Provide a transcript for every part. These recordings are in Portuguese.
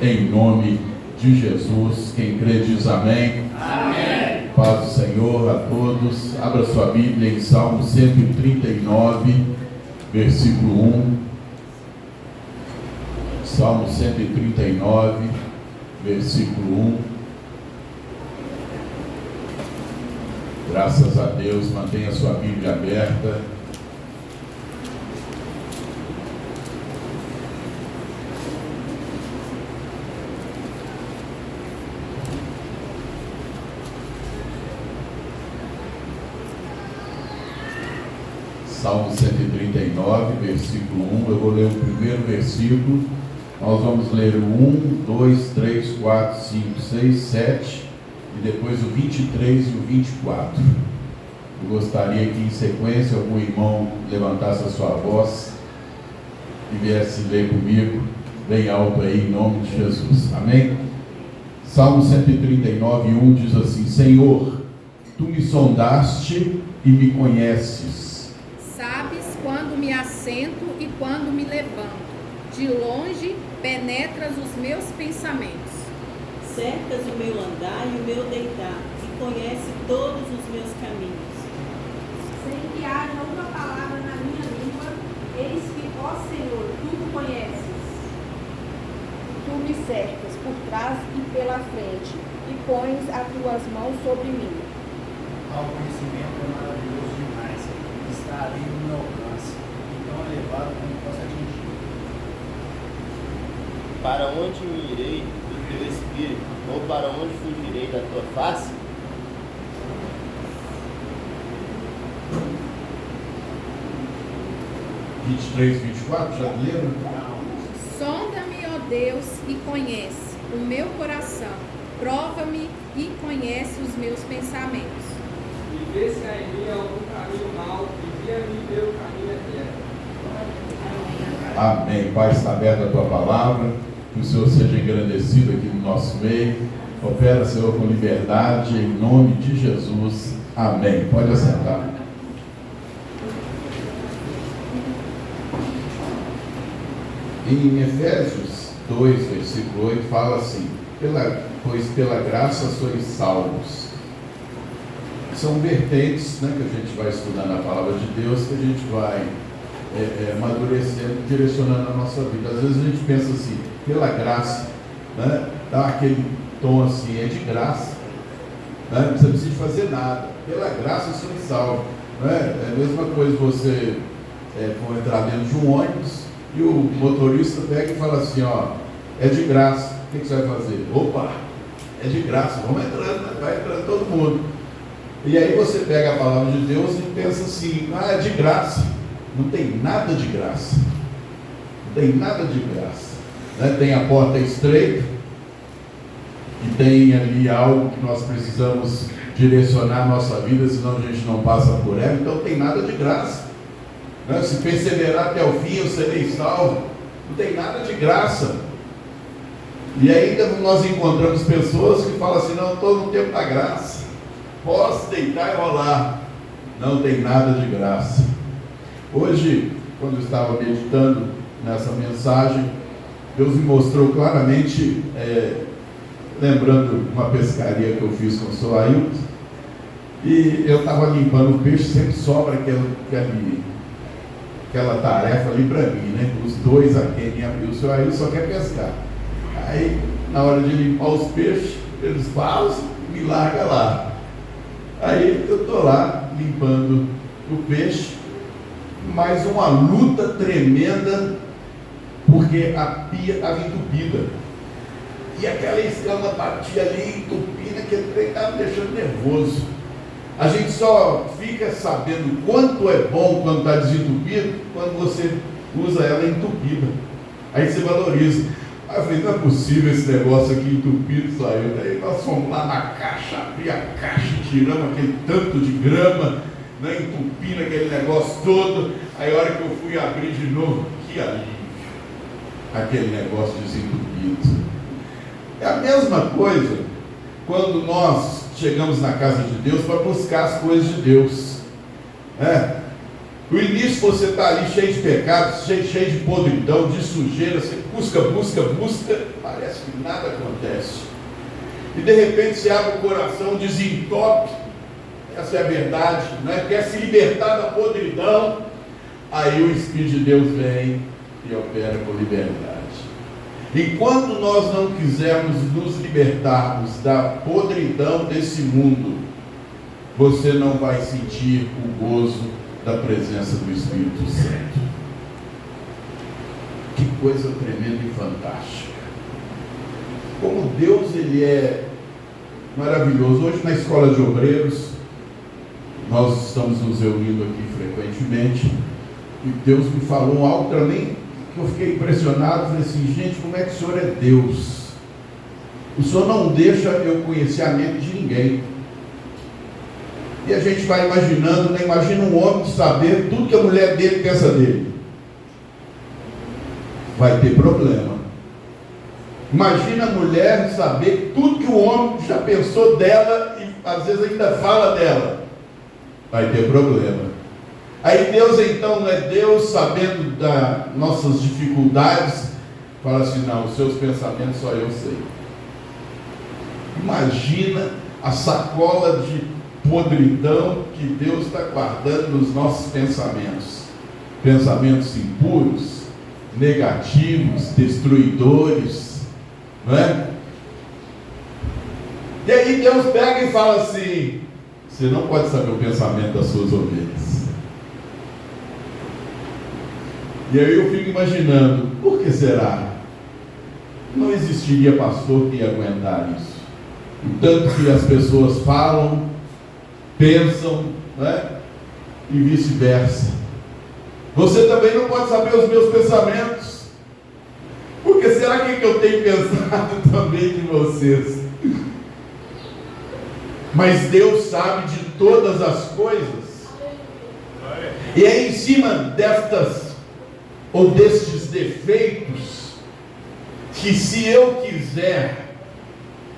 em nome de Jesus. Quem crê diz amém. Amém. Paz do Senhor a todos. Abra sua Bíblia em Salmo 139, versículo 1. Salmo 139, versículo 1. Graças a Deus, mantenha sua Bíblia aberta. Salmo 139, versículo 1. Eu vou ler o primeiro versículo. Nós vamos ler o 1, 2, 3, 4, 5, 6, 7 e depois o 23 e o 24. Eu gostaria que em sequência algum irmão levantasse a sua voz e viesse ler comigo bem alto aí em nome de Jesus. Amém? Salmo 139, 1 diz assim: Senhor, Tu me sondaste e me conheces. Sabes quando me assento e quando me levanto. De longe penetras os meus pensamentos. Cercas o meu andar e o meu deitar, e conhece todos os meus caminhos. Sem que haja uma palavra na minha língua, eis que, ó Senhor, Tu me conheces. Tu me cercas por trás e pela frente, e pões as Tuas mãos sobre mim. Ao conhecimento é maravilhoso demais, está ali no meu alcance, então elevado como posso atingir. Para onde me irei do teu espírito, ou para onde fugirei da tua face? (23 e 24), já leram? Sonda-me, ó Deus, e conhece o meu coração. Prova-me e conhece os meus pensamentos. E vê se há em mim algum caminho mau, e guia-me pelo caminho eterno. Amém. Pai, está aberta a Tua palavra, que o Senhor seja engrandecido aqui no nosso meio. Opera, Senhor, com liberdade, em nome de Jesus. Amém. Pode assentar. Em Efésios 2, versículo 8, fala assim: pois pela graça sois salvos. São vertentes, né, que a gente vai estudando a palavra de Deus, que a gente vai amadurecendo, direcionando a nossa vida. Às vezes a gente pensa assim, pela graça, né, dá aquele tom assim, é de graça, né, não você precisa fazer nada, pela graça sois salvos. Né? É a mesma coisa você for entrar dentro de um ônibus e o motorista pega e fala assim, ó, é de graça, o que você vai fazer? Opa, é de graça, vamos entrando, né? Vai entrando todo mundo. E aí você pega a palavra de Deus e pensa assim, é de graça. Não tem nada de graça. Não tem nada de graça. Né? Tem a porta estreita, e tem ali algo que nós precisamos direcionar a nossa vida, senão a gente não passa por ela. Então não tem nada de graça. Né? Se perseverar até o fim, eu serei salvo. Não tem nada de graça. E ainda nós encontramos pessoas que falam assim, não, estou no tempo da graça, posso deitar e rolar. Não tem nada de graça. Hoje, quando eu estava meditando nessa mensagem, Deus me mostrou claramente, lembrando uma pescaria que eu fiz com o seu Ailton, e eu estava limpando o peixe, sempre sobra aquela tarefa ali para mim, né? Os dois aqui, e o seu Ailton só quer pescar. Aí, na hora de limpar os peixes, eles pausam e me largam lá. Aí eu estou lá limpando o peixe, mas uma luta tremenda, porque a pia estava entupida. E aquela escama batia ali, entupindo, aquele trem estava me deixando nervoso. A gente só fica sabendo quanto é bom quando está desentupido, quando você usa ela entupida. Aí você valoriza. Aí eu falei, não é possível esse negócio aqui entupido, saiu. Daí nós fomos lá na caixa, abri a caixa e tiramos aquele tanto de grama, né, entupindo aquele negócio todo. Aí a hora que eu fui abrir de novo, que alívio, aquele negócio desentupido. É a mesma coisa quando nós chegamos na casa de Deus para buscar as coisas de Deus. No início você está ali cheio de pecados, cheio de podridão, de sujeira, você busca, parece que nada acontece. E de repente você abre o coração, desentope, essa é a verdade, né? Quer se libertar da podridão, aí o Espírito de Deus vem e opera com liberdade. Enquanto nós não quisermos nos libertarmos da podridão desse mundo, você não vai sentir o gozo da presença do Espírito Santo. Que coisa tremenda e fantástica. Como Deus, Ele é maravilhoso. Hoje na Escola de Obreiros, nós estamos nos reunindo aqui frequentemente, e Deus me falou algo também que eu fiquei impressionado. Falei assim: gente, como é que o Senhor é Deus? O Senhor não deixa eu conhecer a mente de ninguém. E a gente vai imaginando, né? Imagina um homem saber tudo que a mulher dele pensa dele. Vai ter problema. Imagina a mulher saber tudo que o homem já pensou dela e às vezes ainda fala dela. Vai ter problema. Aí Deus então não é Deus sabendo das nossas dificuldades, fala assim: não, os seus pensamentos só eu sei. Imagina a sacola de podridão que Deus está guardando nos nossos pensamentos. Pensamentos impuros, negativos, destruidores, não é? E aí Deus pega e fala assim: você não pode saber o pensamento das suas ovelhas. E aí eu fico imaginando, por que será? Não existiria pastor que ia aguentar isso. O tanto que as pessoas falam, pensam, né? E vice-versa. Você também não pode saber os meus pensamentos. Porque será que eu tenho pensado também de vocês? Mas Deus sabe de todas as coisas. E é em cima destes defeitos que, se eu quiser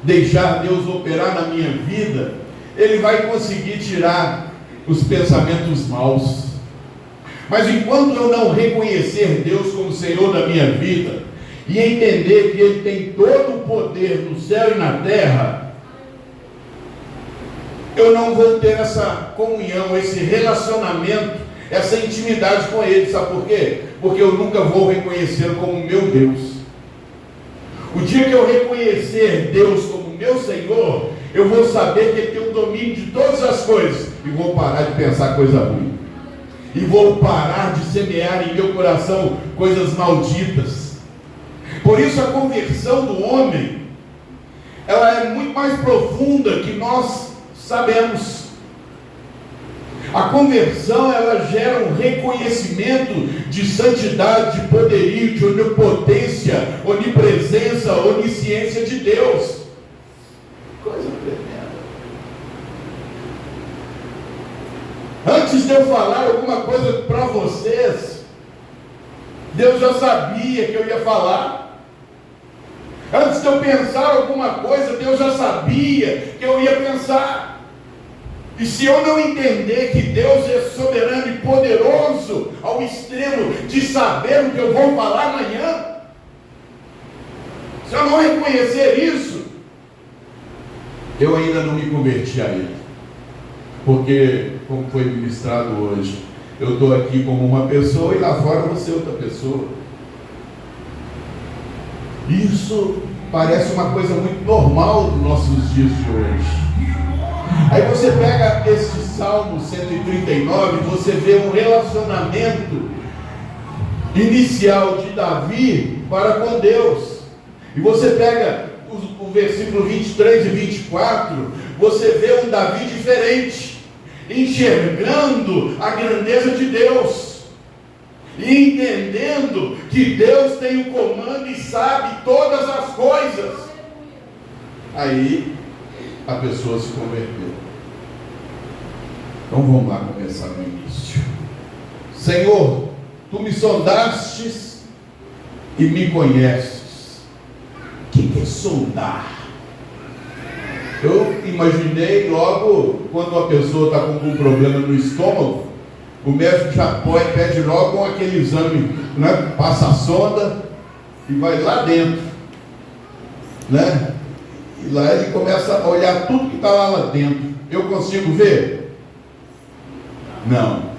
deixar Deus operar na minha vida, Ele vai conseguir tirar os pensamentos maus. Mas enquanto eu não reconhecer Deus como Senhor da minha vida e entender que Ele tem todo o poder no céu e na terra, eu não vou ter essa comunhão, esse relacionamento, essa intimidade com Ele. Sabe por quê? Porque eu nunca vou reconhecê-lo como meu Deus. O dia que eu reconhecer Deus como meu Senhor, eu vou saber que Ele tem o domínio de todas as coisas, e vou parar de pensar coisa ruim, e vou parar de semear em meu coração coisas malditas. Por isso a conversão do homem, ela é muito mais profunda que nós sabemos. A conversão, ela gera um reconhecimento de santidade, de poderio, de onipotência, onipresença, onisciência de Deus. Coisa tremenda. Antes de eu falar alguma coisa para vocês, Deus já sabia que eu ia falar. Antes de eu pensar alguma coisa, Deus já sabia que eu ia pensar. E se eu não entender que Deus é soberano e poderoso ao extremo de saber o que eu vou falar amanhã, se eu não reconhecer isso, eu ainda não me converti a Ele. Porque, como foi ministrado hoje, eu estou aqui como uma pessoa e lá fora você é outra pessoa. Isso parece uma coisa muito normal dos nossos dias de hoje. Aí você pega este Salmo 139, você vê um relacionamento inicial de Davi para com Deus. E você pega o versículo 23 e 24, você vê um Davi diferente, enxergando a grandeza de Deus, e entendendo que Deus tem o comando e sabe todas as coisas. Aí a pessoa se converteu. Então vamos lá começar no início. Senhor, Tu me sondastes e me conheces. O que é sondar? Eu imaginei logo, quando a pessoa está com um problema no estômago, o médico já pede logo aquele exame, né? Passa a sonda e vai lá dentro, né? E lá ele começa a olhar tudo que está lá dentro. Eu consigo ver? Não.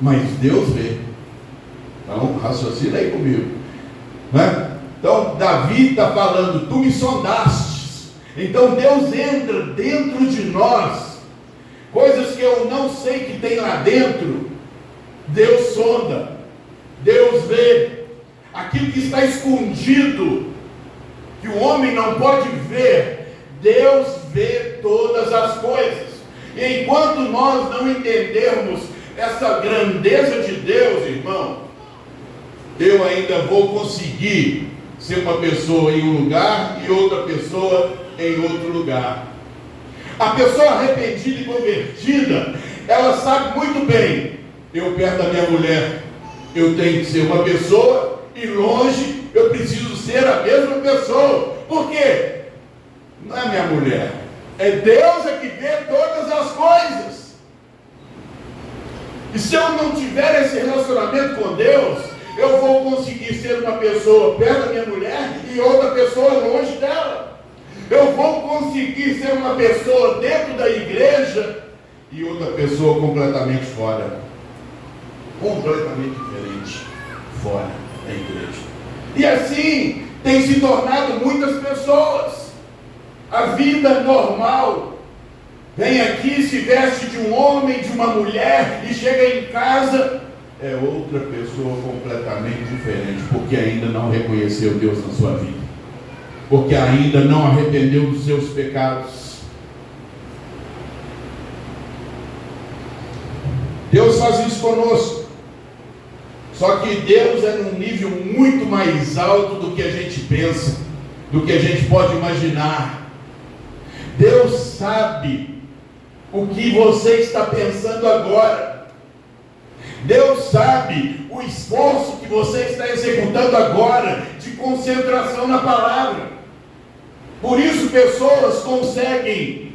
Mas Deus vê. Então, raciocina aí comigo, né? Então, Davi está falando, tu me sondastes. Então, Deus entra dentro de nós. Coisas que eu não sei que tem lá dentro, Deus sonda. Deus vê. Aquilo que está escondido, que o homem não pode ver, Deus vê todas as coisas. E enquanto nós não entendermos essa grandeza de Deus, irmão, eu ainda vou conseguir ser uma pessoa em um lugar e outra pessoa em outro lugar. A pessoa arrependida e convertida, ela sabe muito bem, eu perto da minha mulher, eu tenho que ser uma pessoa, e longe eu preciso ser a mesma pessoa. Por quê? Não é minha mulher, é Deus que vê todas as coisas. E se eu não tiver esse relacionamento com Deus, eu vou conseguir ser uma pessoa perto da minha mulher e outra pessoa longe dela. Eu vou conseguir ser uma pessoa dentro da igreja e outra pessoa completamente fora. Completamente diferente, fora da igreja. E assim tem se tornado muitas pessoas. A vida normal. Vem aqui, se veste de um homem, de uma mulher e chega em casa, é outra pessoa completamente diferente, porque ainda não reconheceu Deus na sua vida, porque ainda não arrependeu dos seus pecados. Deus faz isso conosco, só que Deus é num nível muito mais alto do que a gente pensa, do que a gente pode imaginar. Deus sabe o que você está pensando agora. Deus sabe o esforço que você está executando agora de concentração na palavra. Por isso pessoas conseguem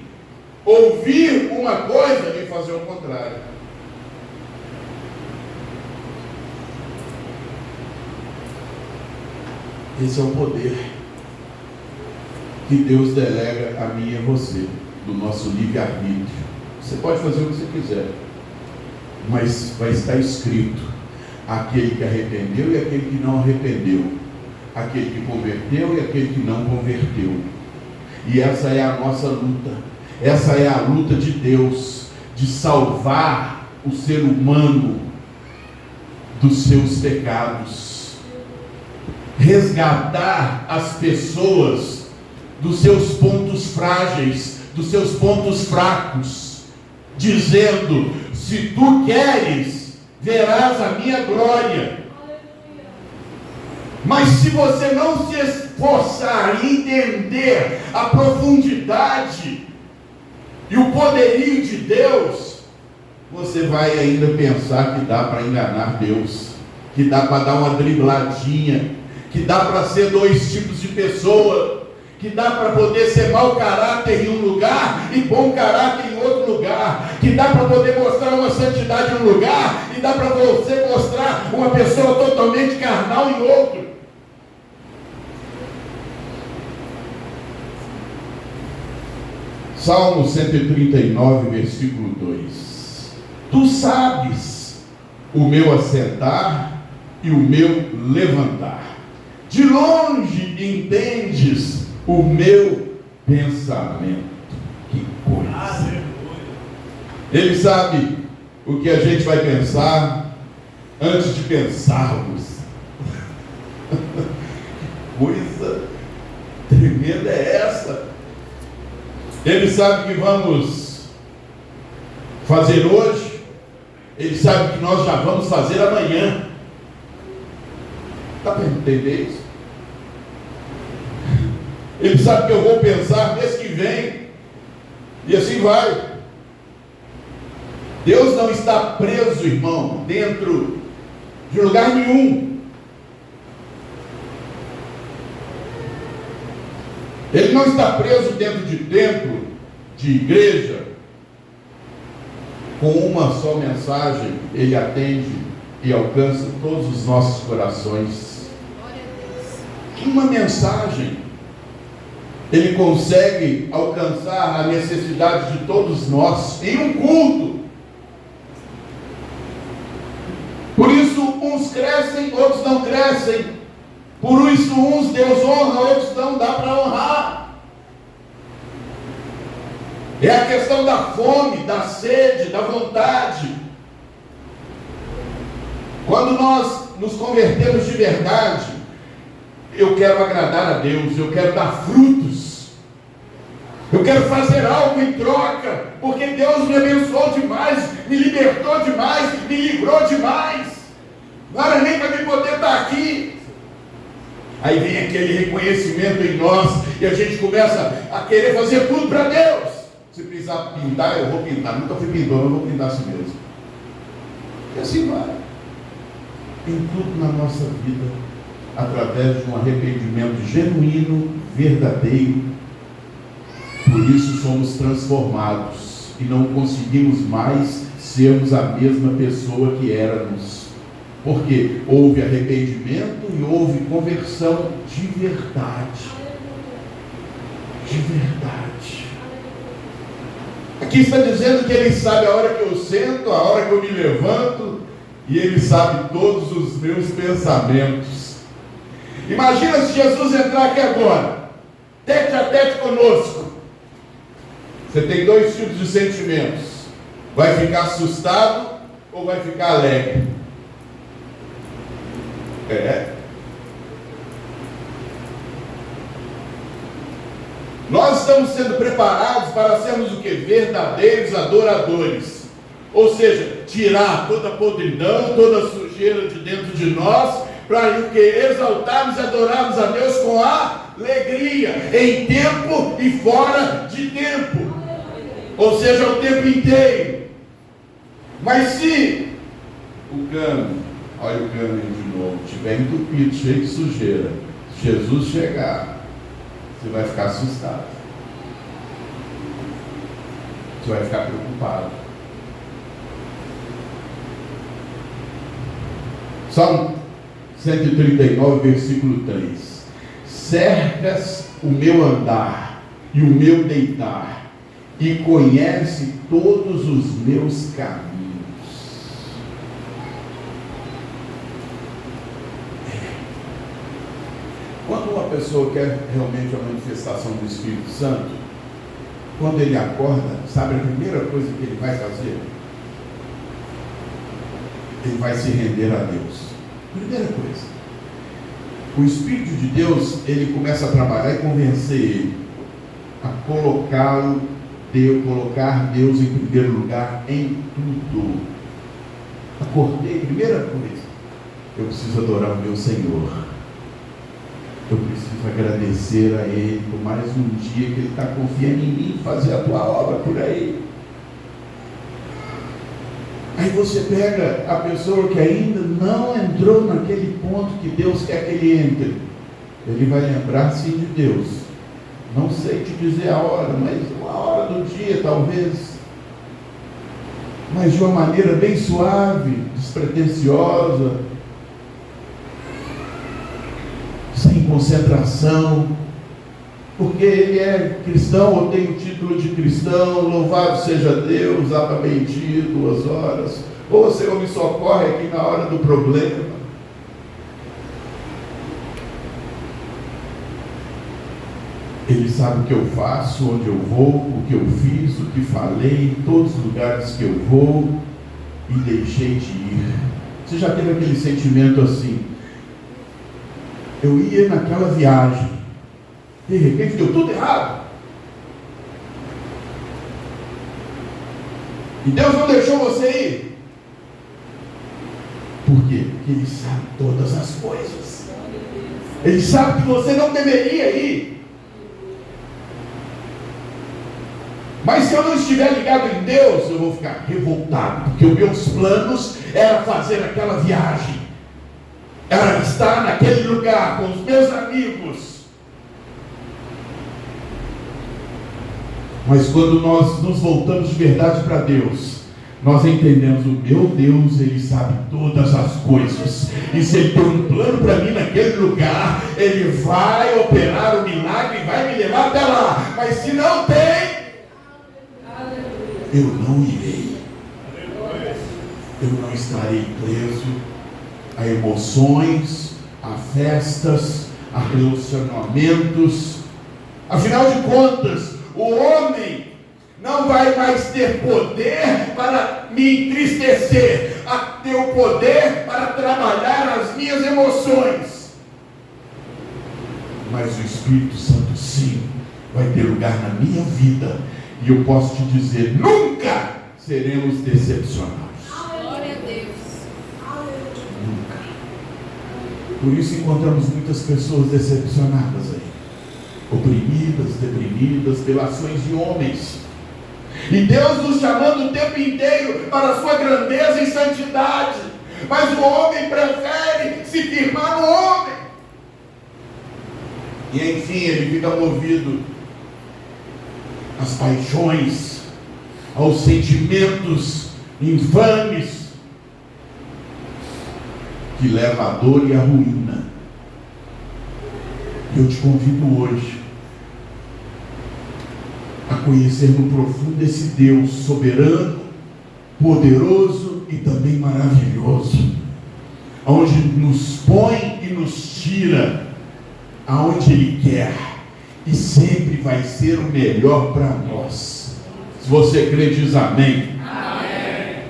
ouvir uma coisa e fazer o contrário. Esse é o poder que Deus delega a mim e a você, do nosso livre-arbítrio. Você pode fazer o que você quiser, mas vai estar escrito: aquele que arrependeu e aquele que não arrependeu, aquele que converteu e aquele que não converteu. E essa é a nossa luta. Essa é a luta de Deus, de salvar o ser humano dos seus pecados, resgatar as pessoas dos seus pontos frágeis, dos seus pontos fracos, dizendo: se tu queres, verás a minha glória. Mas se você não se esforçar em entender a profundidade e o poderio de Deus, você vai ainda pensar que dá para enganar Deus, que dá para dar uma dribladinha, que dá para ser dois tipos de pessoa, que dá para poder ser mau caráter em um lugar e bom caráter em outro lugar, que dá para poder mostrar uma santidade em um lugar e dá para você mostrar uma pessoa totalmente carnal em outro. Salmo 139, versículo 2. Tu sabes o meu assentar e o meu levantar. De longe entendes o meu pensamento. Que coisa! Ele sabe o que a gente vai pensar antes de pensarmos. Que coisa tremenda é essa? Ele sabe que vamos fazer hoje, ele sabe que nós já vamos fazer amanhã. Dá para entender isso? Ele sabe que eu vou pensar mês que vem, e assim vai. Deus não está preso, irmão, dentro de lugar nenhum. Ele não está preso dentro de templo, de igreja. com uma só mensagem, Ele atende e alcança todos os nossos corações. Glória a Deus. Uma mensagem, Ele consegue alcançar a necessidade de todos nós em um culto. Por isso, uns crescem, outros não crescem. Por isso, uns Deus honra, outros não dá para honrar. É a questão da fome, da sede, da vontade. Quando nós nos convertemos de verdade, eu quero agradar a Deus, eu quero dar frutos, eu quero fazer algo em troca, porque Deus me abençoou demais, me libertou demais, me livrou demais. Não era nem para me poder estar aqui. Aí vem aquele reconhecimento em nós e a gente começa a querer fazer tudo para Deus. Se precisar pintar, eu vou pintar. Nunca fui pintor, eu vou pintar assim mesmo. E assim vai. Em tudo na nossa vida, através de um arrependimento genuíno, verdadeiro. Por isso somos transformados e não conseguimos mais sermos a mesma pessoa que éramos. Porque houve arrependimento e houve conversão de verdade. De verdade. Aqui está dizendo que Ele sabe a hora que eu sento, a hora que eu me levanto, e Ele sabe todos os meus pensamentos. Imagina se Jesus entrar aqui agora, tete a tete conosco. Você tem dois tipos de sentimentos: vai ficar assustado ou vai ficar alegre? Nós estamos sendo preparados para sermos o que? Verdadeiros adoradores. Ou seja, tirar toda a podridão, toda a sujeira de dentro de nós, para o que? Exaltarmos e adorarmos a Deus com alegria, em tempo e fora de tempo. Ou seja, o tempo inteiro. Mas se o cano, olha o cano aí de novo, estiver entupido, cheio de sujeira, se Jesus chegar, você vai ficar assustado. Você vai ficar preocupado. Salmo 139, versículo 3. Cercas o meu andar e o meu deitar, e conhece todos os meus caminhos. Quando uma pessoa quer realmente a manifestação do Espírito Santo, quando ele acorda, sabe a primeira coisa que ele vai fazer? Ele vai se render a Deus. Primeira coisa. O Espírito de Deus, ele começa a trabalhar e convencer ele a colocar Deus em primeiro lugar em tudo. Acordei, primeira coisa, eu preciso adorar o meu Senhor. Eu preciso agradecer a Ele por mais um dia que Ele está confiando em mim fazer a tua obra por aí. Aí você pega a pessoa que ainda não entrou naquele ponto que Deus quer que ele entre. Ele vai lembrar sim de Deus. Não sei te dizer a hora, mas uma hora do dia talvez. Mas de uma maneira bem suave, despretensiosa, sem concentração, porque ele é cristão ou tem o título de cristão, louvado seja Deus, Abba bendito, 2 horas, ou o Senhor me socorre aqui na hora do problema. Ele sabe o que eu faço, onde eu vou, o que eu fiz, o que falei, em todos os lugares que eu vou, e deixei de ir. Você já teve aquele sentimento assim? Eu ia naquela viagem, de repente deu tudo errado. E Deus não deixou você ir. Por quê? Porque Ele sabe todas as coisas. Ele sabe que você não deveria ir. Mas se eu não estiver ligado em Deus, eu vou ficar revoltado, porque os meus planos era fazer aquela viagem, era estar naquele lugar com os meus amigos. Mas quando nós nos voltamos de verdade para Deus, nós entendemos: o meu Deus, Ele sabe todas as coisas, e se Ele tem um plano para mim naquele lugar, Ele vai operar o milagre e vai me levar até lá. Mas se não tem, eu não irei, eu não estarei preso a emoções, a festas, a relacionamentos. Afinal de contas, o homem não vai mais ter poder para me entristecer, a ter o poder para trabalhar as minhas emoções. Mas o Espírito Santo sim vai ter lugar na minha vida, e eu posso te dizer: nunca seremos decepcionados. Glória a Deus. Nunca. Por isso encontramos muitas pessoas decepcionadas aí, oprimidas, deprimidas pelas ações de homens. E Deus nos chamando o tempo inteiro para a sua grandeza e santidade, mas o homem prefere se firmar no homem, e enfim ele fica movido às paixões, aos sentimentos infames, que leva à dor e à ruína. E eu te convido hoje a conhecer no profundo esse Deus soberano, poderoso e também maravilhoso, onde nos põe e nos tira aonde Ele quer, e sempre vai ser o melhor para nós. Se você crê, diz amém. Amém.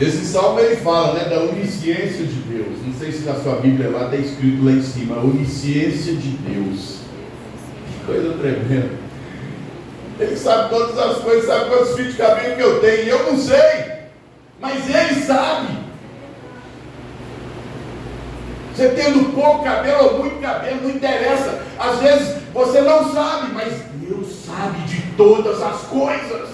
Esse salmo ele fala, né, da onisciência de Deus. Não sei se na sua Bíblia lá está escrito lá em cima, a onisciência de Deus. Que coisa tremenda. Ele sabe todas as coisas, sabe quantos fios de cabelo que eu tenho, e eu não sei, mas Ele sabe. Você tendo pouco cabelo ou muito cabelo, não interessa. Às vezes você não sabe, mas Deus sabe de todas as coisas.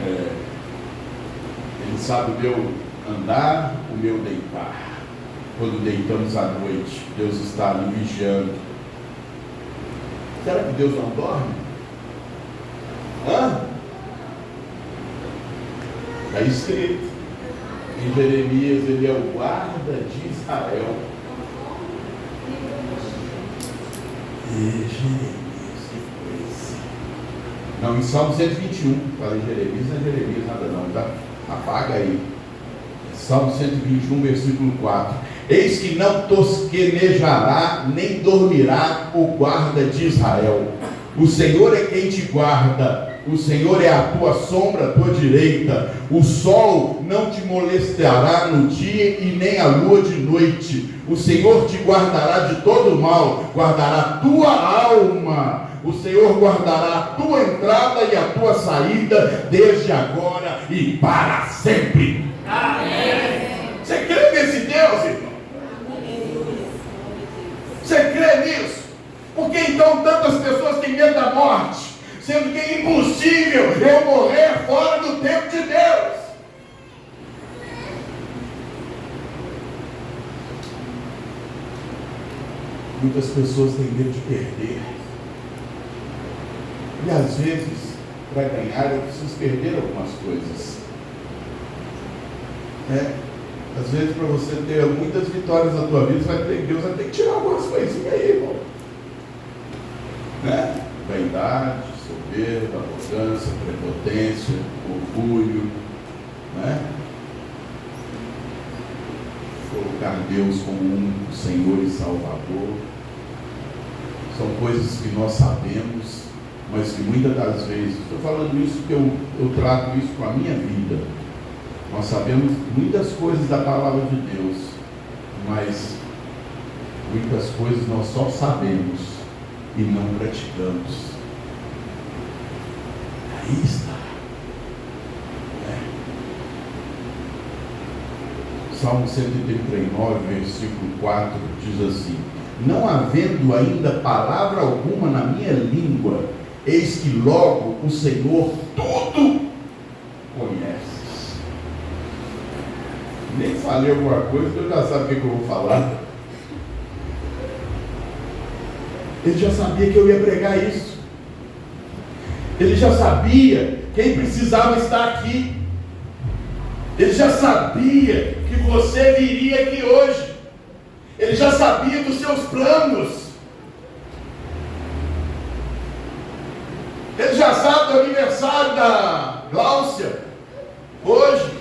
Ele sabe o meu andar, o meu deitar. Quando deitamos à noite, Deus está ali vigiando. Será que Deus não dorme? Está escrito em Jeremias: Ele é o guarda de Israel. E Jeremias, que coisa. Não, em Salmo 121. Falei Jeremias, não é Jeremias nada não, tá? Apaga aí. Salmo 121, versículo 4. Eis que não tosquenejará, nem dormirá o guarda de Israel. O Senhor é quem te guarda. O Senhor é a tua sombra, a tua direita. O sol não te molestará no dia e nem a lua de noite. O Senhor te guardará de todo mal, guardará a tua alma. O Senhor guardará a tua entrada e a tua saída, desde agora e para sempre. Amém. Você crê nesse Deus, irmão? Você crê nisso? Por que então tantas pessoas têm medo da morte? Sendo que é impossível eu morrer fora do tempo de Deus. Muitas pessoas têm medo de perder. E às vezes, para ganhar, eu preciso perder algumas coisas. Às vezes, para você ter muitas vitórias na tua vida, Deus vai ter que tirar algumas coisinhas aí, irmão. Vaidade, soberba, arrogância, prepotência, orgulho, colocar Deus como único Senhor e Salvador. São coisas que nós sabemos, mas que muitas das vezes, estou falando isso porque eu trato isso com a minha vida. Nós sabemos muitas coisas da palavra de Deus, mas muitas coisas nós só sabemos e não praticamos. Aí está. Salmo 139, versículo 4 diz assim: não havendo ainda palavra alguma na minha língua, eis que logo o Senhor tudo conhece. Nem falei alguma coisa, eu já sabe o que eu vou falar. Ele já sabia que eu ia pregar isso. Ele já sabia quem precisava estar aqui. Ele já sabia que você viria aqui hoje. Ele já sabia dos seus planos. Ele já sabe do aniversário da Gláucia hoje.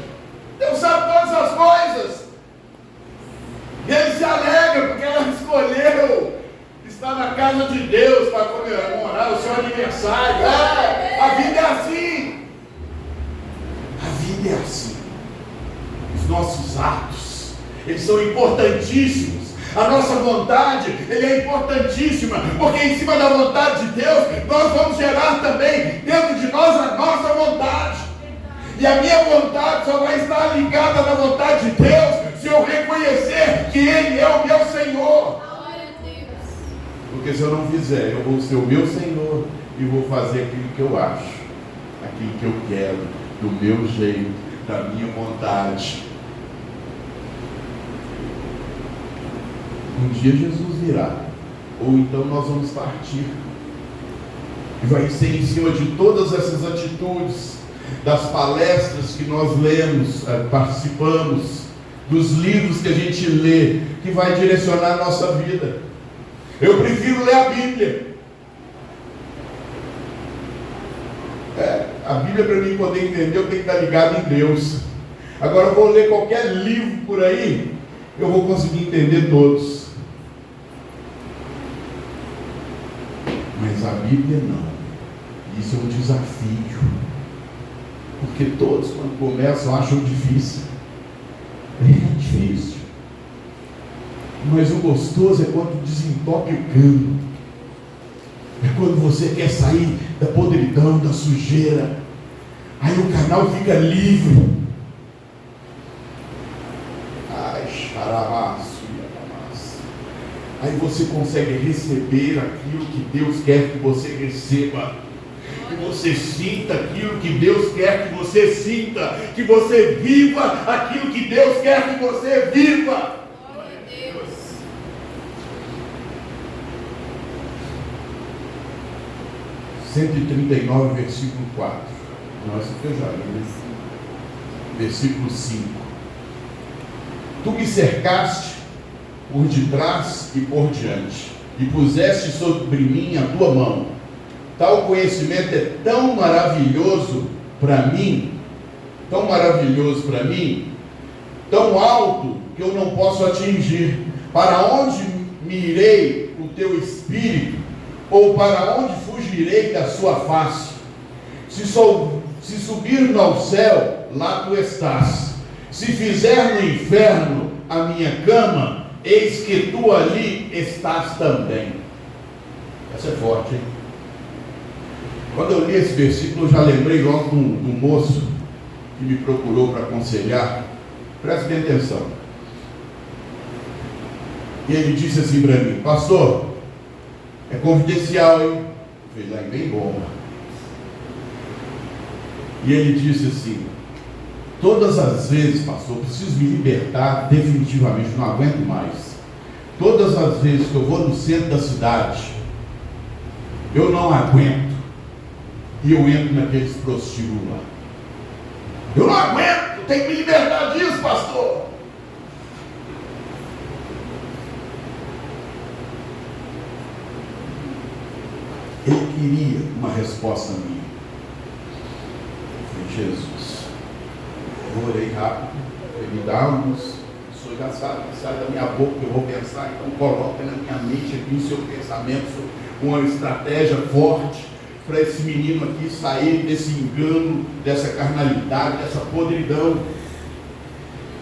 Deus sabe todas as coisas. E ele se alegra porque ela escolheu estar na casa de Deus para comemorar o seu aniversário. A vida é assim. A vida é assim. Os nossos atos, eles são importantíssimos. A nossa vontade, ele é importantíssima, porque em cima da vontade de Deus, nós vamos gerar também dentro de nós a nossa vontade. E a minha vontade só vai estar ligada na vontade de Deus se eu reconhecer que Ele é o meu Senhor. Porque se eu não fizer, eu vou ser o meu Senhor e vou fazer aquilo que eu acho, aquilo que eu quero, do meu jeito, da minha vontade. Um dia Jesus virá, ou então nós vamos partir, e vai ser em cima de todas essas atitudes, das palestras que nós lemos, participamos, dos livros que a gente lê, que vai direcionar a nossa vida. Eu prefiro ler a Bíblia. A Bíblia, para mim poder entender, eu tenho que estar ligado em Deus. Agora eu vou ler qualquer livro por aí, eu vou conseguir entender todos. Mas a Bíblia não. Isso é um desafio. Porque todos, quando começam, acham difícil. É difícil. Mas o gostoso é quando desentope o cano. É quando você quer sair da podridão, da sujeira. Aí o canal fica livre. Ai, xaramaço. Aí você consegue receber aquilo que Deus quer que você receba. Que você sinta aquilo que Deus quer que você sinta. Que você viva aquilo que Deus quer que você viva. Glória a Deus. 139, versículo 4. Não, essa aqui eu já li. Versículo 5. Tu me cercaste por detrás e por diante, e puseste sobre mim a tua mão. Tal conhecimento é tão maravilhoso para mim, tão alto, que eu não posso atingir. Para onde me irei o teu espírito? Ou para onde fugirei da sua face? Se subir ao céu, lá tu estás. Se fizer no inferno a minha cama, eis que tu ali estás também. Essa é forte, hein? Quando eu li esse versículo, eu já lembrei logo do moço que me procurou para aconselhar. Preste bem atenção. E ele disse assim para mim: pastor, é confidencial, hein? Eu falei, lá bem bomba. E ele disse assim: todas as vezes, pastor, eu preciso me libertar definitivamente, não aguento mais. Todas as vezes que eu vou no centro da cidade, eu não aguento. E eu entro naqueles prostíbulos lá. Eu não aguento, eu tenho que me libertar disso, pastor. Ele queria uma resposta minha. Eu falei, Jesus, eu orei rápido, ele me dá uns, o senhor já sabe que sai da minha boca que eu vou pensar, então coloca na minha mente aqui o seu pensamento, uma estratégia forte para esse menino aqui sair desse engano, dessa carnalidade, dessa podridão.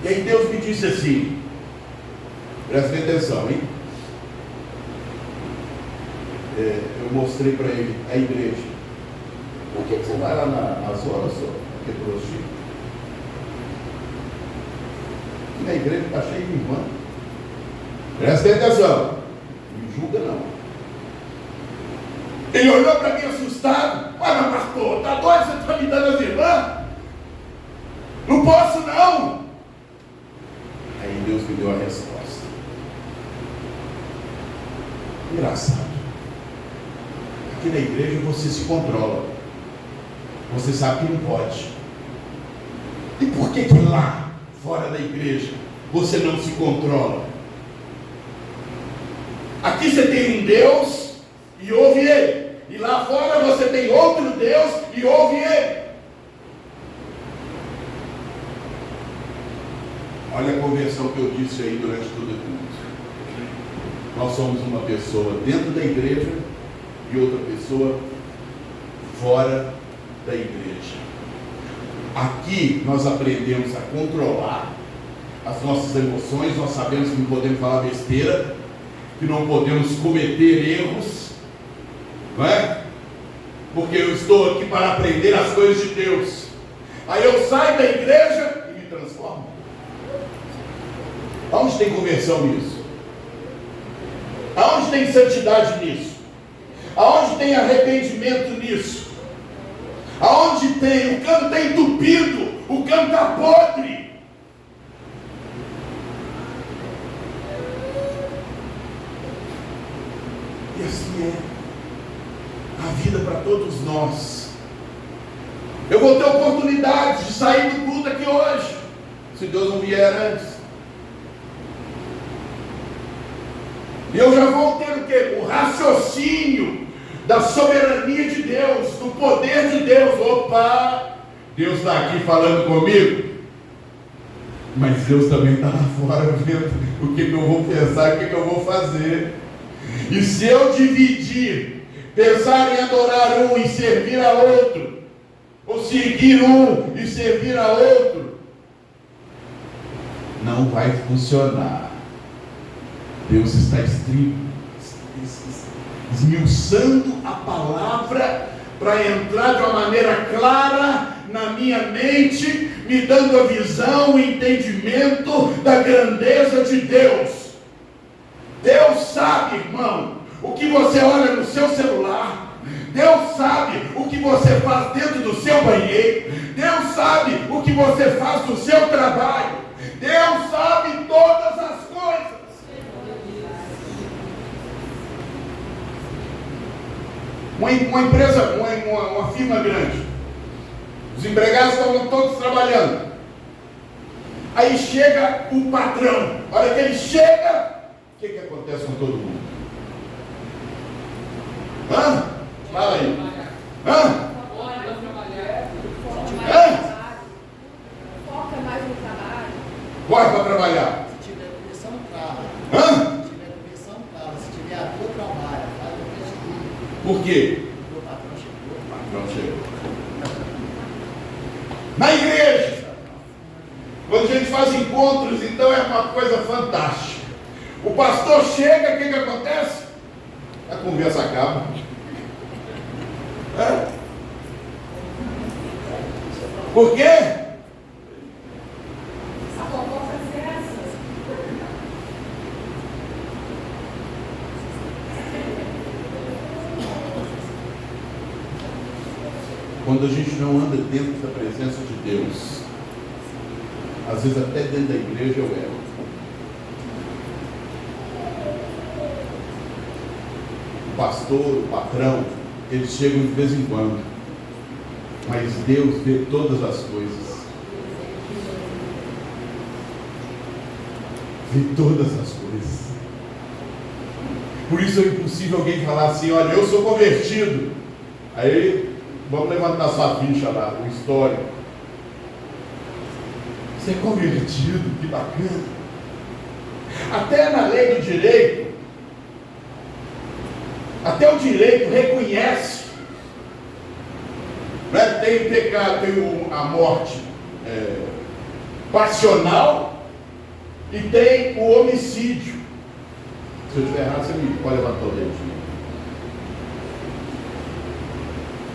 E aí Deus me disse assim, presta atenção, hein? Eu mostrei para ele a igreja. Por que você vai lá na zona, senhor? Que prostíbulo? E na igreja está cheio de irmã. Presta atenção. Não me julga não. Ele olhou para mim assustado. Mas pastor, está doido? Você está me dando as irmãs? Não posso não. Aí Deus me deu a resposta. Engraçado. Aqui na igreja você se controla. Você sabe que não pode. E por que lá, fora da igreja, você não se controla? Aqui você tem um Deus e ouve Ele. E lá fora você tem outro Deus e ouve Ele. Olha a conversão que eu disse aí durante todo o culto. Nós somos uma pessoa dentro da igreja e outra pessoa fora da igreja. Aqui nós aprendemos a controlar as nossas emoções. Nós sabemos que não podemos falar besteira, que não podemos cometer erros, não é? Porque eu estou aqui para aprender as coisas de Deus. Aí eu saio da igreja e me transformo. Aonde tem conversão nisso? Aonde tem santidade nisso? Aonde tem arrependimento nisso? Aonde tem? O cano está entupido, o cano está podre. E assim é a vida para todos nós. Eu vou ter oportunidade de sair do culto aqui hoje, se Deus não vier antes. E eu já vou ter o quê? O raciocínio da soberania de Deus, do poder de Deus. Opa, Deus está aqui falando comigo, mas Deus também está lá fora vendo o que eu vou pensar, o que eu vou fazer. E se eu dividir, pensar em adorar um e servir a outro, ou seguir um e servir a outro, não vai funcionar. Deus está esmiuçando a palavra para entrar de uma maneira clara na minha mente, me dando a visão, o entendimento da grandeza de Deus. Deus sabe, irmão, o que você olha no seu celular. Deus sabe o que você faz dentro do seu banheiro. Deus sabe o que você faz no seu trabalho. Deus sabe todas as coisas. Uma empresa, uma firma grande, os empregados estão todos trabalhando. Aí chega o patrão. A hora que ele chega, o que acontece com todo mundo? Fala aí. Foca mais no trabalho. Corre para trabalhar. Se tiver pressão, para. Se tiver pressão, para. Se tiver a tua, trabalha. Faz o que estuda. Por quê? O patrão chegou. O patrão chegou. Na igreja, quando a gente faz encontros, então é uma coisa fantástica. O pastor chega, o que acontece? A conversa acaba. Por quê? A fofoca é assim. Quando a gente não anda dentro da presença de Deus, às vezes até dentro da igreja eu erro. O pastor, o patrão, eles chegam de vez em quando, mas Deus vê todas as coisas. Vê todas as coisas. Por isso é impossível alguém falar assim: olha, eu sou convertido. Aí, vamos levantar sua ficha lá, o histórico. Você é convertido, que bacana. Até na lei do direito, até o direito reconhece, né? Tem o pecado, tem a morte passional e tem o homicídio. Se eu estiver errado, você me pode levantar o dedinho.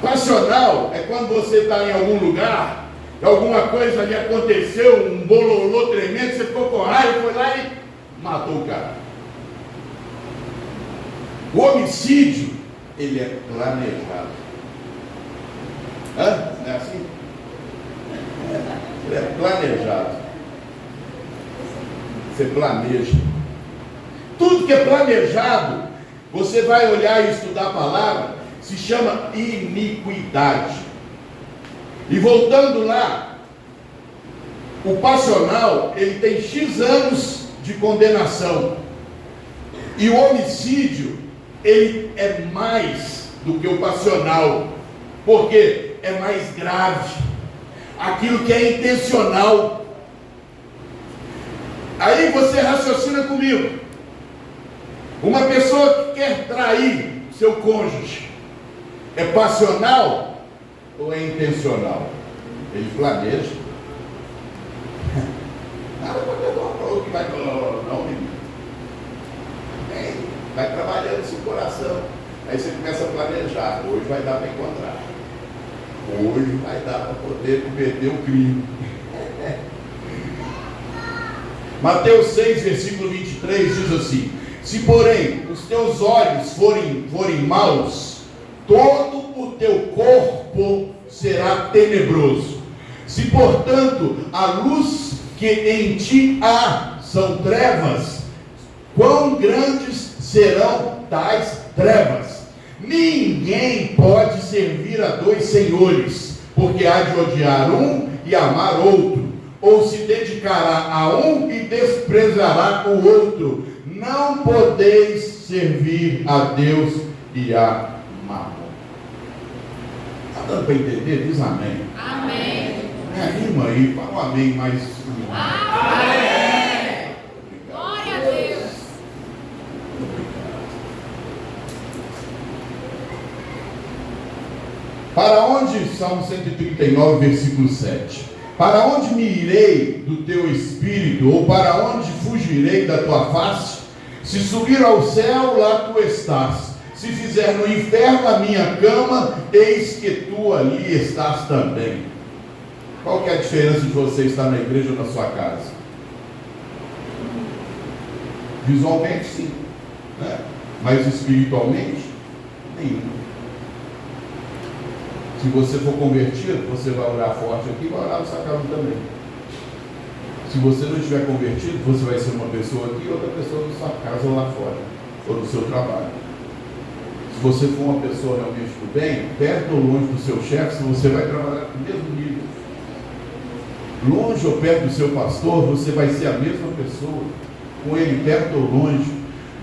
Passional é quando você está em algum lugar, alguma coisa ali aconteceu, um bololô tremendo, você ficou com raiva, foi lá e matou o cara. O homicídio, ele é planejado. Não é assim? Ele é planejado. Você planeja. Tudo que é planejado, você vai olhar e estudar a palavra, se chama iniquidade. E voltando lá, o passional, ele tem X anos de condenação. E o homicídio, ele é mais do que o passional, porque é mais grave. Aquilo que é intencional. Aí você raciocina comigo. Uma pessoa que quer trair seu cônjuge, é passional ou é intencional? Ele planeja. Nada para que vai não, menino. Vai trabalhando esse coração. Aí você começa a planejar. Hoje vai dar para encontrar. Hoje vai dar para poder cometer o crime. Mateus 6, versículo 23 diz assim: se porém os teus olhos forem maus, todo o teu corpo será tenebroso. Se portanto a luz que em ti há são trevas, quão grandes serão tais trevas? Ninguém pode servir a dois senhores, porque há de odiar um e amar outro, ou se dedicará a um e desprezará o outro. Não podeis servir a Deus e a Mamon. Está dando para entender? Diz amém. Amém. Anima aí, fala um amém mais. Amém. Glória a Deus. Para onde, Salmo 139, versículo 7. Para onde me irei do teu espírito, ou para onde fugirei da tua face? Se subir ao céu, lá tu estás. Se fizer no inferno a minha cama, eis que tu ali estás também. Qual que é a diferença de você estar na igreja ou na sua casa? Visualmente sim, né? Mas espiritualmente nenhum. Se você for convertido, você vai orar forte aqui e vai orar no sua casa também. Se você não estiver convertido, você vai ser uma pessoa aqui e outra pessoa na sua casa ou lá fora, ou no seu trabalho. Se você for uma pessoa realmente do bem, perto ou longe do seu chefe, você vai trabalhar no mesmo nível. Longe ou perto do seu pastor, você vai ser a mesma pessoa, com ele perto ou longe.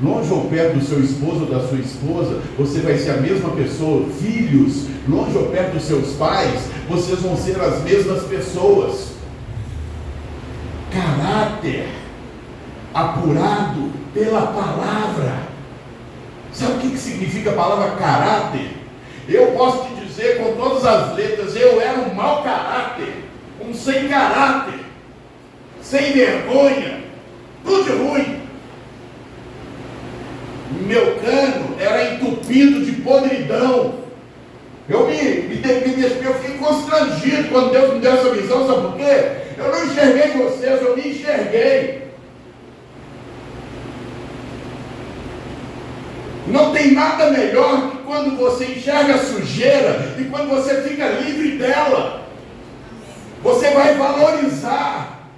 Longe ou perto do seu esposo ou da sua esposa, você vai ser a mesma pessoa. Filhos, longe ou perto dos seus pais, vocês vão ser as mesmas pessoas. Caráter apurado pela palavra. Sabe o que significa a palavra caráter? Eu posso te dizer com todas as letras, eu era um mau caráter, um sem caráter, sem vergonha, tudo de ruim. Meu cano era entupido de podridão. Eu fiquei constrangido quando Deus me deu essa visão, sabe por quê? Eu não enxerguei vocês, eu me enxerguei. Não tem nada melhor que quando você enxerga a sujeira e quando você fica livre dela. Você vai valorizar.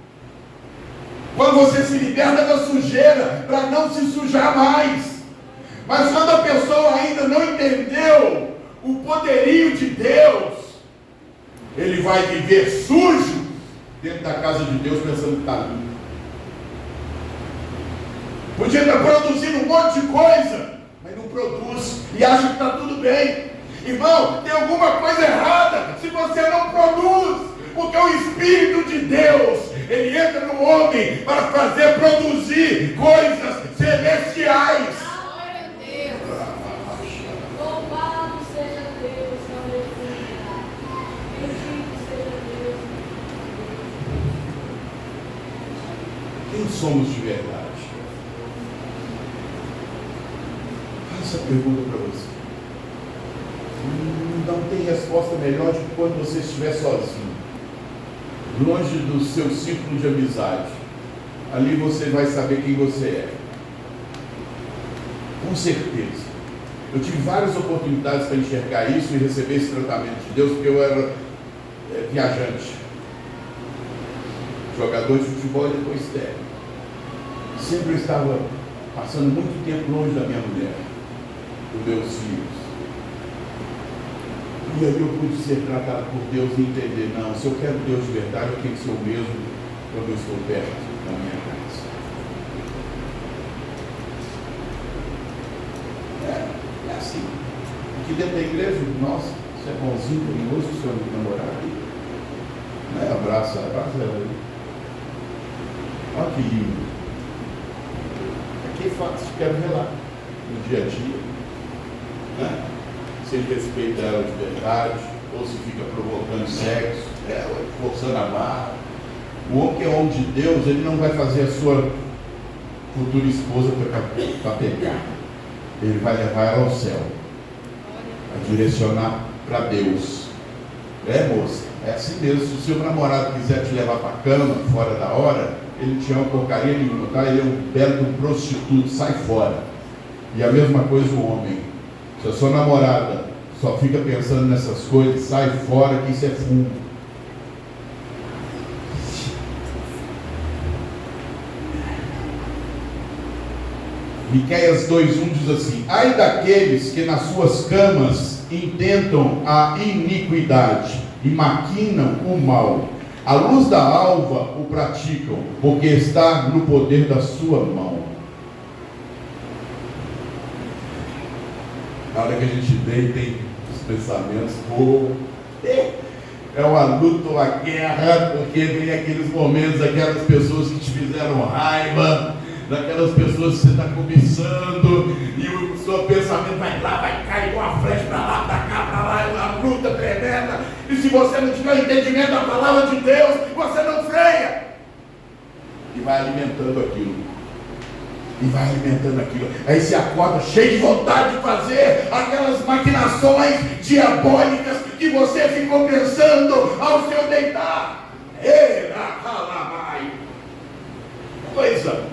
Quando você se liberta da sujeira, para não se sujar mais. Mas quando a pessoa ainda não entendeu o poderio de Deus, ele vai viver sujo dentro da casa de Deus, pensando que está limpo. Podia estar produzindo um monte de coisa, mas não produz e acha que está tudo bem. Irmão, tem alguma coisa errada se você não produz, porque o Espírito de Deus, ele entra no homem para fazer produzir coisas celestiais. Louvado seja Deus, aleluia. Bendito seja Deus. Quem somos de verdade? Faça essa pergunta para você. Não tem resposta melhor do que quando você estiver sozinho, longe do seu círculo de amizade. Ali você vai saber quem você é. Com certeza. Eu tive várias oportunidades para enxergar isso e receber esse tratamento de Deus, porque eu era viajante, jogador de futebol e depois técnico. Sempre eu estava passando muito tempo longe da minha mulher, dos meus filhos. E aí eu pude ser tratado por Deus e entender, não, se eu quero Deus de verdade, eu tenho que ser o mesmo quando eu estou perto da minha casa. É assim. Aqui dentro da igreja, nossa, você é bonzinho, carinhoso, o seu namorado. Abraça ela aí. Olha que lindo. Aqui é fácil, quero ver lá, no dia a dia. Né? Se ele respeita ela de verdade, ou se fica provocando sexo, forçando a barra. O homem que é homem de Deus, ele não vai fazer a sua futura esposa para pegar. Ele vai levar ela ao céu, vai direcionar para Deus. Moça, é assim mesmo. Se o seu namorado quiser te levar para a cama fora da hora, ele não te ama porcaria nenhuma, tá? Ele é um belo de um prostituto, sai fora. E a mesma coisa o homem. Se a sua namorada só fica pensando nessas coisas, sai fora, que isso é fumo. Miqueias 2:1 diz assim: ai daqueles que nas suas camas intentam a iniquidade e maquinam o mal, à luz da alva o praticam, porque está no poder da sua mão. Na hora que a gente deita, tem os pensamentos, é uma luta, uma guerra, porque vem aqueles momentos, aquelas pessoas que te fizeram raiva, daquelas pessoas que você está cobiçando, e o seu pensamento vai lá, vai cair com a flecha para lá, para cá, para lá, é uma luta tremenda, e se você não tiver entendimento da palavra de Deus, você não freia, e vai alimentando aquilo. E vai alimentando aquilo. Aí você acorda cheio de vontade de fazer aquelas maquinações diabólicas que você ficou pensando ao seu deitar. Coisa.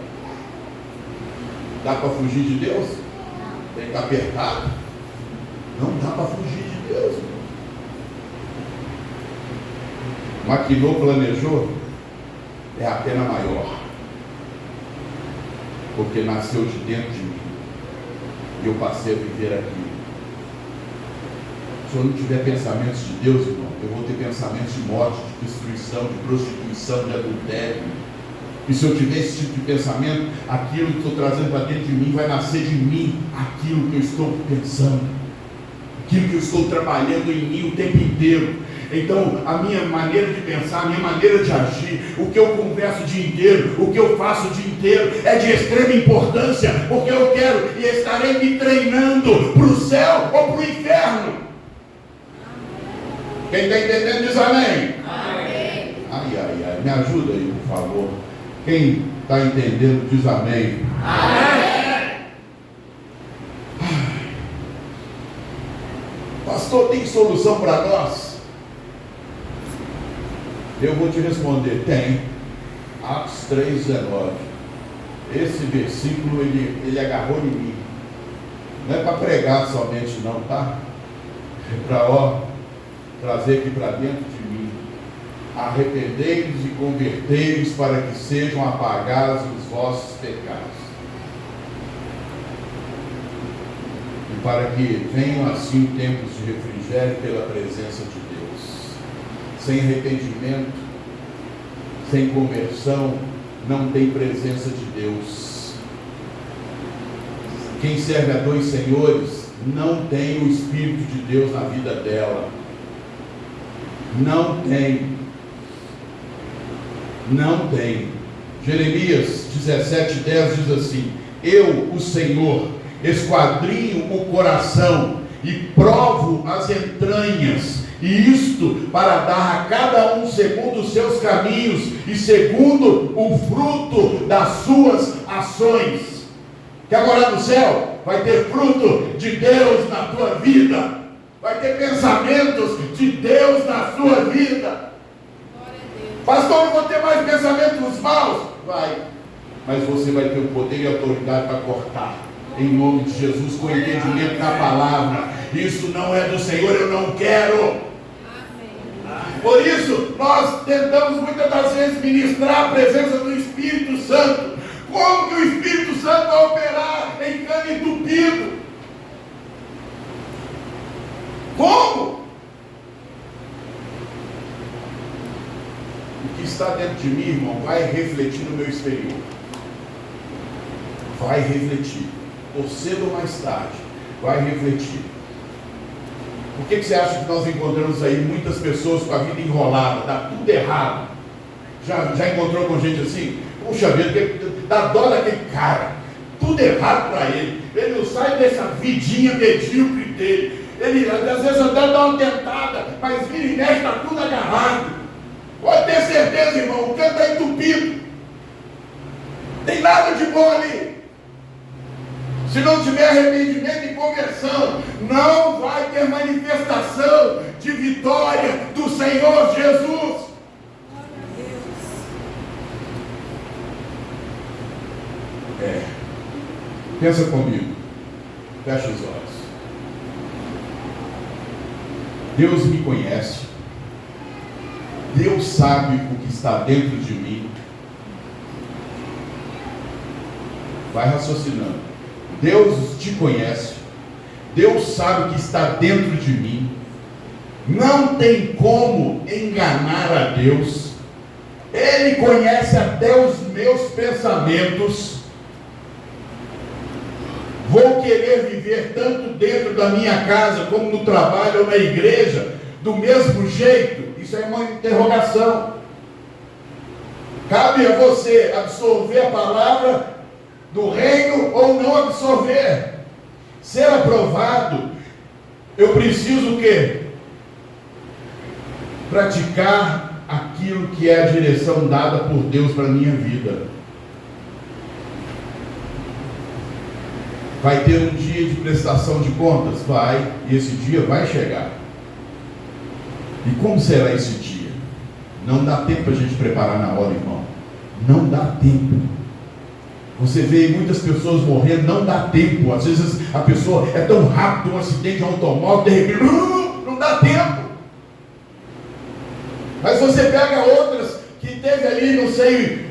Dá para fugir de Deus? Tem que estar apertado. Não dá para fugir de Deus. Maquinou, planejou, é a pena maior. Porque nasceu de dentro de mim, e eu passei a viver aqui. Se eu não tiver pensamentos de Deus, irmão, eu vou ter pensamentos de morte, de destruição, de prostituição, de adultério. E se eu tiver esse tipo de pensamento, aquilo que estou trazendo para dentro de mim vai nascer de mim, aquilo que eu estou pensando, aquilo que eu estou trabalhando em mim o tempo inteiro. Então, a minha maneira de pensar, a minha maneira de agir, o que eu converso o dia inteiro, o que eu faço o dia inteiro, é de extrema importância, porque eu quero e estarei me treinando para o céu ou para o inferno. Quem está entendendo diz amém. Amém. Ai, me ajuda aí, por favor. Quem está entendendo diz amém. Amém. Pastor, tem solução para nós? Eu vou te responder, tem. Atos 3:19. Esse versículo ele agarrou em mim. Não é para pregar somente não, tá? É para trazer aqui para dentro de mim. Arrependei-vos e convertei-vos para que sejam apagados os vossos pecados. E para que venham assim tempos de refrigério pela presença de Deus. Sem arrependimento, sem conversão, não tem presença de Deus. Quem serve a dois senhores não tem o Espírito de Deus na vida dela. Não tem. Não tem. Jeremias 17:10 diz assim: eu, o Senhor, esquadrinho o coração e provo as entranhas, e isto para dar a cada um segundo os seus caminhos e segundo o fruto das suas ações. Quer morar no céu? Vai ter fruto de Deus na tua vida. Vai ter pensamentos de Deus na sua vida. Pastor, não vou ter mais pensamentos maus? Vai. Mas você vai ter o poder e a autoridade para cortar. Em nome de Jesus, com entendimento da palavra. Isso não é do Senhor, eu não quero. Por isso, nós tentamos muitas das vezes ministrar a presença do Espírito Santo. Como que o Espírito Santo vai operar em cano entupido? Como? dentro de mim, irmão, vai refletir no meu exterior. Vai refletir. Ou cedo ou mais tarde, vai refletir. Por que você acha que nós encontramos aí muitas pessoas com a vida enrolada, dá tudo errado? Já encontrou com gente assim? Puxa vida, dá dó daquele cara. Tudo errado para ele. Ele não sai dessa vidinha medíocre dele. Ele às vezes até dá uma tentada, mas vira e mexe, está tudo agarrado. Pode ter certeza, irmão, o canto está entupido. Tem nada de bom ali. Se não tiver arrependimento e conversão, não vai ter manifestação de vitória do Senhor Jesus. Pensa comigo. Fecha os olhos. Deus me conhece. Deus sabe o que está dentro de mim. Vai raciocinando. Deus te conhece. Deus sabe o que está dentro de mim. Não tem como enganar a Deus. Ele conhece até os meus pensamentos. Vou querer viver tanto dentro da minha casa como no trabalho ou na igreja do mesmo jeito? Isso é uma interrogação. Cabe a você absorver a palavra do reino ou não absorver. Ser aprovado, eu preciso o quê? Praticar aquilo que é a direção dada por Deus para a minha vida. Vai ter um dia de prestação de contas? Vai, e esse dia vai chegar. E como será esse dia? Não dá tempo para a gente preparar na hora, irmão. Não dá tempo. Você vê muitas pessoas morrendo, não dá tempo. Às vezes a pessoa é tão rápido, um acidente de automóvel, de repente, não dá tempo. Mas você pega outras que teve ali, não sei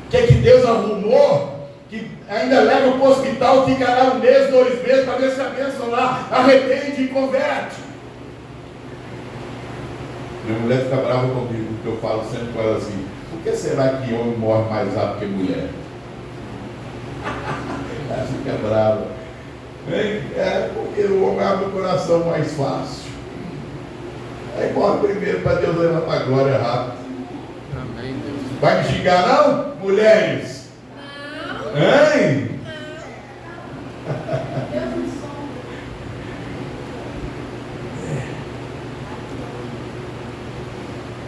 o que Deus arrumou, que ainda leva para o hospital, fica lá 1 mês, 2 meses, para ver se a bênção lá arrepende e converte. Minha mulher fica brava comigo, porque eu falo sempre com ela assim: por que será que homem morre mais rápido que mulher? Ela fica brava. Porque o homem abre o coração mais fácil. Aí morre primeiro para Deus levar para a glória rápido. Amém, Deus. Vai me xingar não, mulheres? Hein?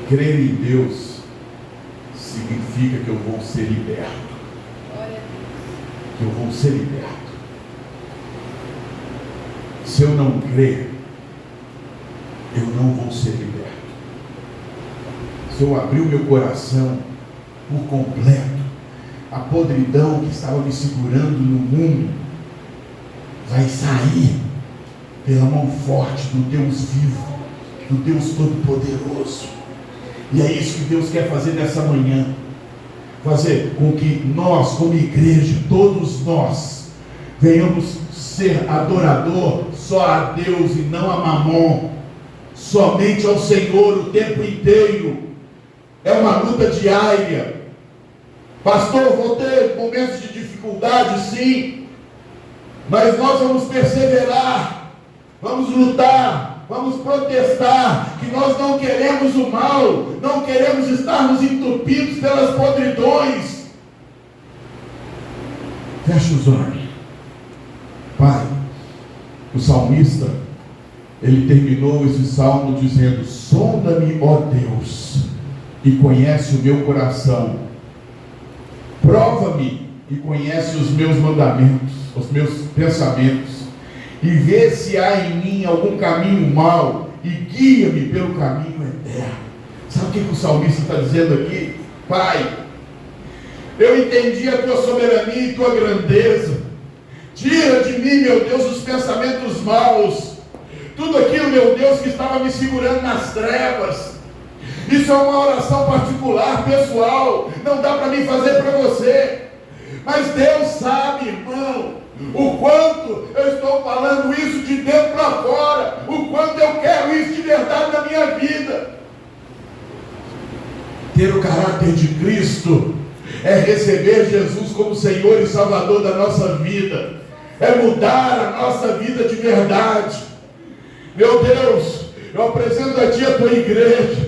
Crer em Deus significa que eu vou ser liberto. Que eu vou ser liberto. Se eu não crer, eu não vou ser liberto. Se eu abrir o meu coração por completo, a podridão que estava me segurando no mundo vai sair pela mão forte do Deus vivo, do Deus Todo-Poderoso. E é isso que Deus quer fazer nessa manhã. Fazer com que nós, como igreja, todos nós, venhamos ser adorador só a Deus e não a Mamon. Somente ao Senhor o tempo inteiro. É uma luta diária. Pastor, vou ter momentos de dificuldade, sim. Mas nós vamos perseverar. Vamos lutar. Vamos protestar, que nós não queremos o mal, não queremos estarmos entupidos pelas podridões. Fecha os olhos. Pai, o salmista, ele terminou esse salmo dizendo: sonda-me, ó Deus, e conhece o meu coração. Prova-me e conhece os meus mandamentos, os meus pensamentos. E vê se há em mim algum caminho mau, e guia-me pelo caminho eterno. Sabe o que o salmista está dizendo aqui? Pai, eu entendi a tua soberania e tua grandeza. Tira de mim, meu Deus, os pensamentos maus, tudo aquilo, meu Deus, que estava me segurando nas trevas. Isso é uma oração particular, pessoal, não dá para mim fazer para você. Mas Deus sabe, irmão, o quanto eu estou falando isso de dentro para fora, o quanto eu quero isso de verdade na minha vida. Ter o caráter de Cristo é receber Jesus como Senhor e Salvador da nossa vida, é mudar a nossa vida de verdade. Meu Deus, eu apresento a Ti a Tua igreja.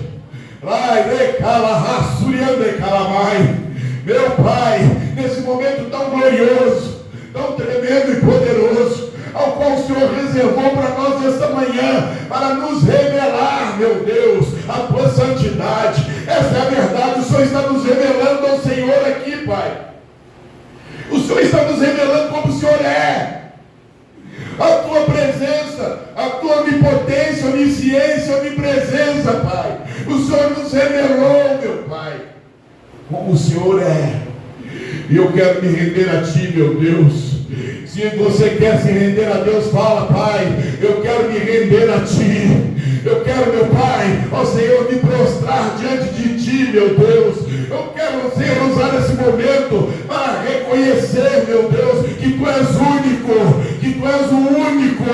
Meu Pai, nesse momento tão glorioso, tão tremendo e poderoso, ao qual o Senhor reservou para nós esta manhã, para nos revelar, meu Deus, a Tua santidade. Essa é a verdade. O Senhor está nos revelando ao Senhor aqui, Pai. O Senhor está nos revelando como o Senhor é. A Tua presença, a Tua onipotência, onisciência, onipresença, Pai. O Senhor nos revelou, meu Pai, como o Senhor é. E eu quero me render a Ti, meu Deus. Se você quer se render a Deus, fala: Pai, eu quero me render a Ti. Eu quero, meu Pai, ó Senhor, me prostrar diante de Ti, meu Deus. Eu quero, Senhor, usar esse momento para reconhecer, meu Deus, que Tu és único, que Tu és o único,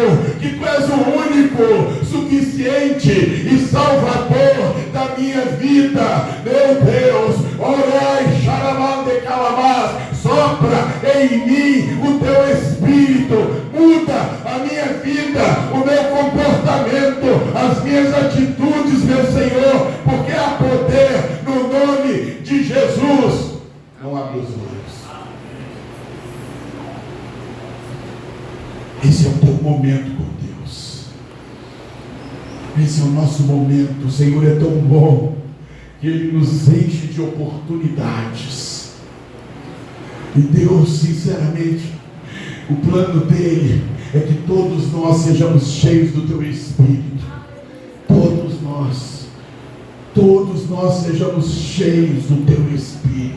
que Tu és o único, suficiente e salvador da minha vida. Meu Deus, orai, xaramande calabás, sopra em mim o Teu Espírito, muda a minha vida, o meu comportamento, as minhas atitudes, meu Senhor, porque há poder no nome de Jesus. Não abre os olhos. Esse é o teu momento com Deus. Esse é o nosso momento. O Senhor é tão bom que Ele nos enche de oportunidades. E Deus, sinceramente, o plano dele é que todos nós sejamos cheios do Teu Espírito. Todos nós sejamos cheios do Teu Espírito.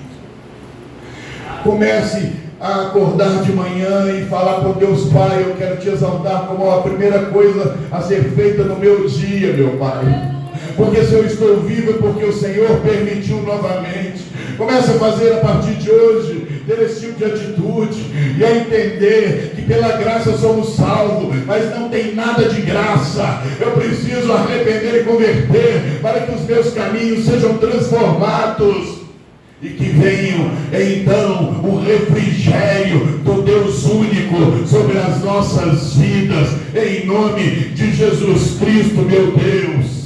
Comece a acordar de manhã e falar com Deus: Pai, eu quero Te exaltar como a primeira coisa a ser feita no meu dia, meu Pai. Porque se eu estou vivo é porque o Senhor permitiu novamente. Comece a fazer a partir de hoje, ter esse tipo de atitude e a entender que pela graça somos salvos, mas não tem nada de graça. Eu preciso arrepender e converter para que os meus caminhos sejam transformados e que venham então o refrigério do Deus único sobre as nossas vidas, em nome de Jesus Cristo, meu Deus.